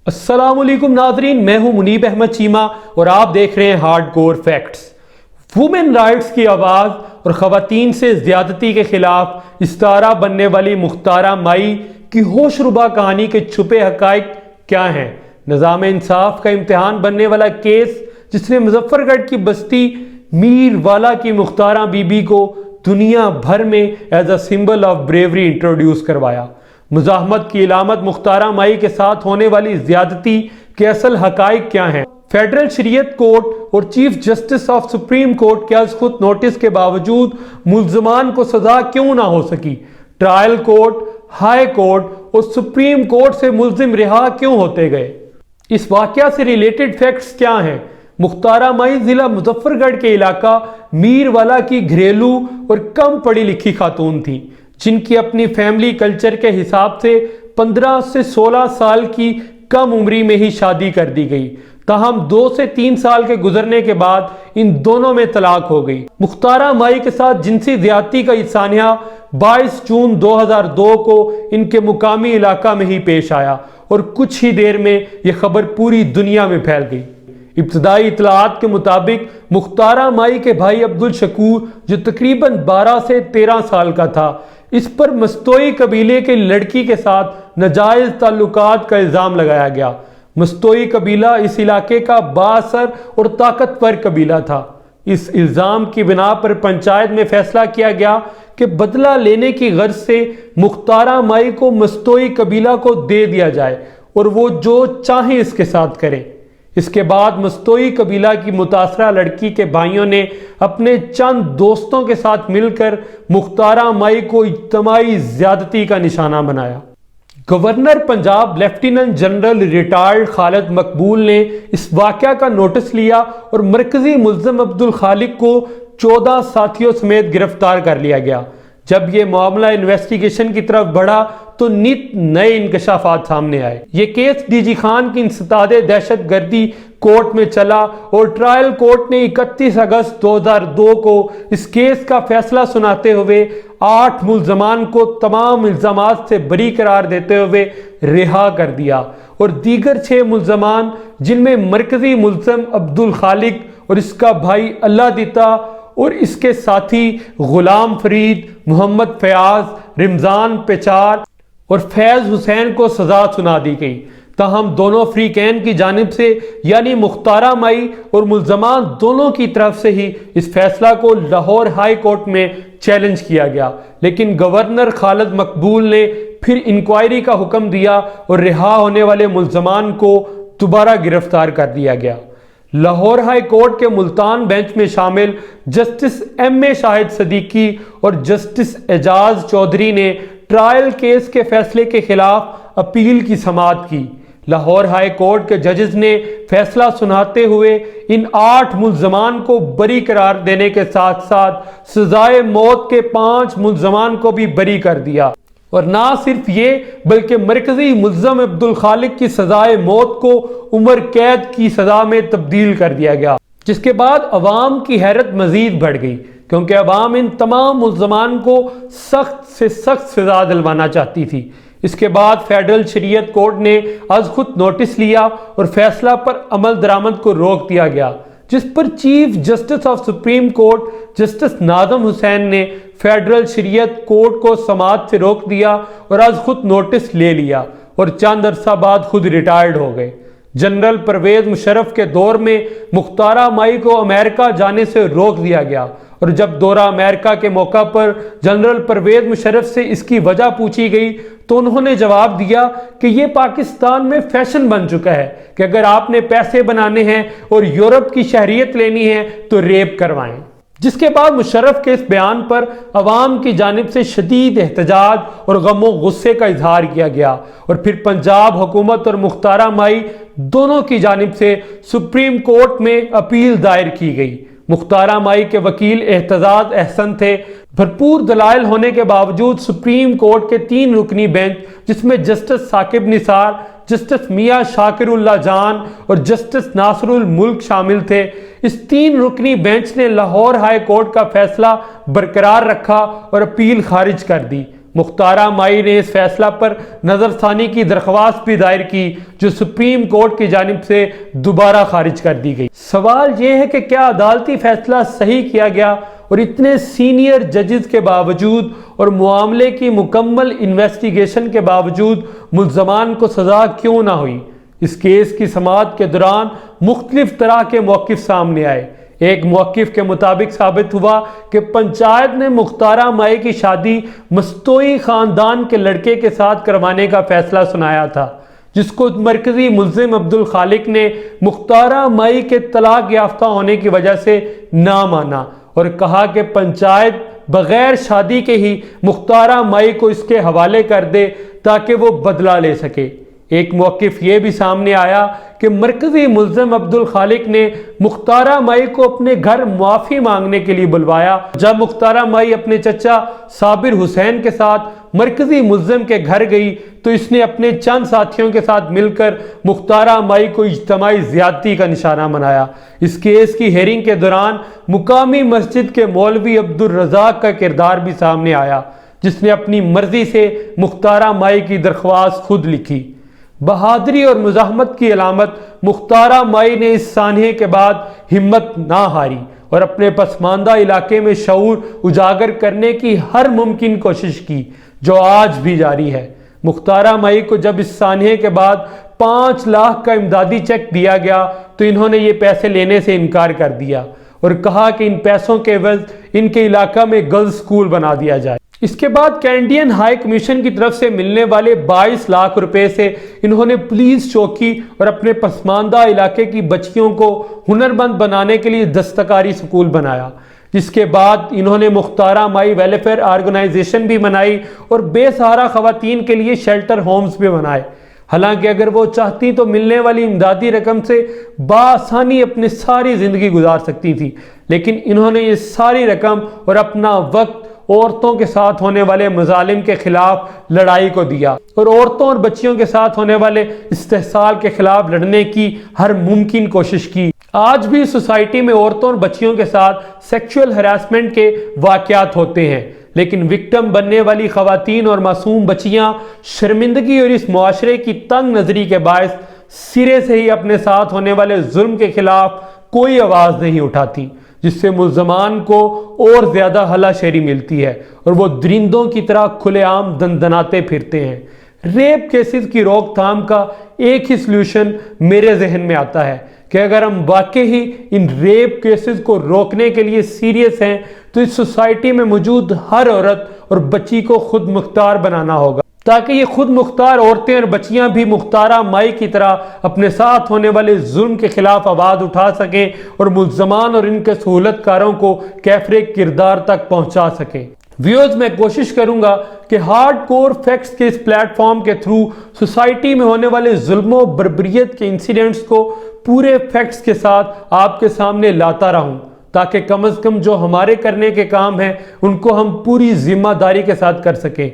السلام علیکم ناظرین، میں ہوں منیب احمد چیمہ اور آپ دیکھ رہے ہیں hard core facts. Woman rights کی آواز اور خواتین سے زیادتی کے خلاف استعارہ بننے والی مختارہ مائی کی ہوش ربا کہانی کے چھپے حقائق کیا ہیں؟ نظام انصاف کا امتحان بننے والا کیس جس نے مظفر گڑھ کی بستی میر والا کی مختارہ بی بی کو دنیا بھر میں as a symbol of bravery introduce کروایا۔ مزاحمت کی علامت مختارہ مائی کے ساتھ ہونے والی زیادتی کے اصل حقائق کیا ہیں؟ فیڈرل شریعت کورٹ اور chief justice of supreme court کے از خود نوٹس کے باوجود ملزمان کو سزا کیوں نہ ہو سکی؟ ٹرائل کورٹ، ہائی کورٹ اور سپریم کورٹ سے ملزم رہا کیوں ہوتے گئے؟ اس واقعہ سے ریلیٹڈ فیکٹس کیا ہیں؟ مختارہ مائی ضلع مظفر گڑھ کے علاقہ میر والا کی گھریلو اور کم پڑھی لکھی خاتون تھی، جن کی اپنی فیملی کلچر کے حساب سے 15 سے 16 سال کی کم عمری میں ہی شادی کر دی گئی۔ تاہم 2 سے 3 سال کے گزرنے کے بعد ان دونوں میں طلاق ہو گئی۔ مختارہ مائی کے ساتھ جنسی زیادتی کا یہ سانحہ 22 جون 2002 کو ان کے مقامی علاقہ میں ہی پیش آیا اور کچھ ہی دیر میں یہ خبر پوری دنیا میں پھیل گئی۔ ابتدائی اطلاعات کے مطابق مختارہ مائی کے بھائی عبدالشکور، جو تقریباً 12 سے 13 سال کا تھا، اس پر مستوئی قبیلے کے لڑکی کے ساتھ ناجائز تعلقات کا الزام لگایا گیا۔ مستوئی قبیلہ اس علاقے کا بااثر اور طاقتور قبیلہ تھا۔ اس الزام کی بنا پر پنچایت میں فیصلہ کیا گیا کہ بدلہ لینے کی غرض سے مختارہ مائی کو مستوئی قبیلہ کو دے دیا جائے اور وہ جو چاہیں اس کے ساتھ کریں۔ اس کے بعد مستوئی قبیلہ کی متاثرہ لڑکی کے بھائیوں نے اپنے چند دوستوں کے ساتھ مل کر مختارہ مائی کو اجتماعی زیادتی کا نشانہ بنایا۔ Governor Punjab lieutenant general retired Khalid Maqbool نے اس واقعہ کا نوٹس لیا اور مرکزی ملزم عبدالخالق کو 14 ساتھیوں سمیت گرفتار کر لیا گیا۔ جب یہ معاملہ انویسٹیگیشن کی طرف بڑھا تو نئے انکشافات سامنے آئے۔ یہ کیس ڈی جی خان کی انسداد دہشت گردی کورٹ میں چلا اور ٹرائل کورٹ نے 31 اگست 2002 کو اس کیس کا فیصلہ سناتے ہوئے 8 ملزمان کو تمام الزامات سے بری قرار دیتے ہوئے رہا کر دیا اور دیگر 6 ملزمان، جن میں مرکزی ملزم عبدالخالق اور اس کا بھائی اللہ دیتا اور اس کے ساتھی غلام فرید، محمد فیاض، رمضان پیچار اور فیض حسین کو سزا سنا دی گئی۔ تاہم دونوں فریقین کی جانب سے یعنی مختارہ مائی اور ملزمان دونوں کی طرف سے ہی اس فیصلہ کو لاہور ہائی کورٹ میں چیلنج کیا گیا، لیکن گورنر خالد مقبول نے پھر انکوائری کا حکم دیا اور رہا ہونے والے ملزمان کو دوبارہ گرفتار کر دیا گیا۔ لاہور ہائی کورٹ کے ملتان بینچ میں شامل جسٹس ایم اے شاہد صدیقی اور جسٹس اعجاز چودھری نے ٹرائل کیس کے فیصلے کے خلاف اپیل کی سماعت کی۔ لاہور ہائی کورٹ کے ججز نے فیصلہ سناتے ہوئے ان 8 ملزمان کو بری قرار دینے کے ساتھ ساتھ سزائے موت کے 5 ملزمان کو بھی بری کر دیا، اور نہ صرف یہ بلکہ مرکزی ملزم عبدالخالق کی سزائے موت کو عمر قید کی سزا میں تبدیل کر دیا گیا، جس کے بعد عوام کی حیرت مزید بڑھ گئی کیونکہ عوام ان تمام ملزمان کو سخت سے سخت سزا دلوانا چاہتی تھی۔ اس کے بعد فیڈرل شریعت کورٹ نے از خود نوٹس لیا اور فیصلہ پر عمل درآمد کو روک دیا گیا، جس پر chief justice of supreme court justice Nazim Hussain نے فیڈرل شریعت کورٹ کو سماعت سے روک دیا اور از خود نوٹس لے لیا اور چند عرصہ بعد خود ریٹائرڈ ہو گئے۔ جنرل پرویز مشرف کے دور میں مختارہ مائی کو امریکہ جانے سے روک دیا گیا اور جب دورہ امریکہ کے موقع پر جنرل پرویز مشرف سے اس کی وجہ پوچھی گئی تو انہوں نے جواب دیا کہ یہ پاکستان میں فیشن بن چکا ہے کہ اگر آپ نے پیسے بنانے ہیں اور یورپ کی شہریت لینی ہے تو ریپ کروائیں، جس کے بعد مشرف کے اس بیان پر عوام کی جانب سے شدید احتجاج اور غم و غصے کا اظہار کیا گیا اور پھر پنجاب حکومت اور مختارہ مائی دونوں کی جانب سے سپریم کورٹ میں اپیل دائر کی گئی۔ مختارہ مائی کے وکیل اعتزاز احسن تھے۔ بھرپور دلائل ہونے کے باوجود سپریم کورٹ کے 3 رکنی بینچ، جس میں جسٹس ثاقب نثار، جسٹس میاں شاکر اللہ جان اور جسٹس ناصر الملک شامل تھے، اس 3 رکنی بینچ نے لاہور ہائی کورٹ کا فیصلہ برقرار رکھا اور اپیل خارج کر دی۔ مختارہ مائی نے اس فیصلہ پر نظر ثانی کی درخواست بھی دائر کی جو سپریم کورٹ کی جانب سے دوبارہ خارج کر دی گئی۔ سوال یہ ہے کہ کیا عدالتی فیصلہ صحیح کیا گیا اور اتنے سینئر ججز کے باوجود اور معاملے کی مکمل انویسٹیگیشن کے باوجود ملزمان کو سزا کیوں نہ ہوئی؟ اس کیس کی سماعت کے دوران مختلف طرح کے موقف سامنے آئے۔ ایک موقف کے مطابق ثابت ہوا کہ پنچایت نے مختارہ مائی کی شادی مستوئی خاندان کے لڑکے کے ساتھ کروانے کا فیصلہ سنایا تھا، جس کو مرکزی ملزم عبدالخالق نے مختارہ مائی کے طلاق یافتہ ہونے کی وجہ سے نہ مانا اور کہا کہ پنچایت بغیر شادی کے ہی مختارہ مائی کو اس کے حوالے کر دے تاکہ وہ بدلہ لے سکے۔ ایک موقف یہ بھی سامنے آیا کہ مرکزی ملزم عبدالخالق نے مختارہ مائی کو اپنے گھر معافی مانگنے کے لیے بلوایا۔ جب مختارہ مائی اپنے چچا صابر حسین کے ساتھ مرکزی ملزم کے گھر گئی تو اس نے اپنے چند ساتھیوں کے ساتھ مل کر مختارہ مائی کو اجتماعی زیادتی کا نشانہ بنایا۔ اس کیس کی ہیئرنگ کے دوران مقامی مسجد کے مولوی عبدالرزاق کا کردار بھی سامنے آیا، جس نے اپنی مرضی سے مختارہ مائی کی درخواست خود لکھی۔ بہادری اور مزاحمت کی علامت مختارہ مائی نے اس سانحے کے بعد ہمت نہ ہاری اور اپنے پسماندہ علاقے میں شعور اجاگر کرنے کی ہر ممکن کوشش کی، جو آج بھی جاری ہے۔ مختارہ مائی کو جب اس سانحے کے بعد 5 لاکھ کا امدادی چیک دیا گیا تو انہوں نے یہ پیسے لینے سے انکار کر دیا اور کہا کہ ان پیسوں کے عوض ان کے علاقہ میں گرلز اسکول بنا دیا جائے۔ اس کے بعد کینیڈین ہائی کمیشن کی طرف سے ملنے والے 22 لاکھ روپے سے انہوں نے پولیس چوکی اور اپنے پسماندہ علاقے کی بچیوں کو ہنرمند بنانے کے لیے دستکاری سکول بنایا، جس کے بعد انہوں نے مختارہ مائی ویلفیئر آرگنائزیشن بھی بنائی اور بے سہارا خواتین کے لیے شیلٹر ہومز بھی بنائے۔ حالانکہ اگر وہ چاہتی تو ملنے والی امدادی رقم سے بآسانی اپنی ساری زندگی گزار سکتی تھی، لیکن انہوں نے یہ ساری رقم اور اپنا وقت عورتوں کے ساتھ ہونے والے مظالم کے خلاف لڑائی کو دیا اور عورتوں اور بچیوں کے ساتھ ہونے والے استحصال کے خلاف لڑنے کی ہر ممکن کوشش کی۔ آج بھی سوسائٹی میں عورتوں اور بچیوں کے ساتھ سیکشول ہراسمنٹ کے واقعات ہوتے ہیں، لیکن وکٹم بننے والی خواتین اور معصوم بچیاں شرمندگی اور اس معاشرے کی تنگ نظری کے باعث سرے سے ہی اپنے ساتھ ہونے والے ظلم کے خلاف کوئی آواز نہیں اٹھاتی، جس سے ملزمان کو اور زیادہ ہلا شیری ملتی ہے اور وہ درندوں کی طرح کھلے عام دندناتے پھرتے ہیں۔ ریپ کیسز کی روک تھام کا ایک ہی سلوشن میرے ذہن میں آتا ہے کہ اگر ہم واقعی ان ریپ کیسز کو روکنے کے لیے سیریس ہیں تو اس سوسائٹی میں موجود ہر عورت اور بچی کو خود مختار بنانا ہوگا، تاکہ یہ خود مختار عورتیں اور بچیاں بھی مختارہ مائی کی طرح اپنے ساتھ ہونے والے ظلم کے خلاف آواز اٹھا سکیں اور ملزمان اور ان کے سہولت کاروں کو کیفر کردار تک پہنچا سکیں۔ ویورز، میں کوشش کروں گا کہ ہارڈ کور فیکٹس کے اس پلیٹ فارم کے تھرو سوسائٹی میں ہونے والے ظلم و بربریت کے انسیڈنٹس کو پورے فیکٹس کے ساتھ آپ کے سامنے لاتا رہوں، تاکہ کم از کم جو ہمارے کرنے کے کام ہیں ان کو ہم پوری ذمہ داری کے ساتھ کر سکیں۔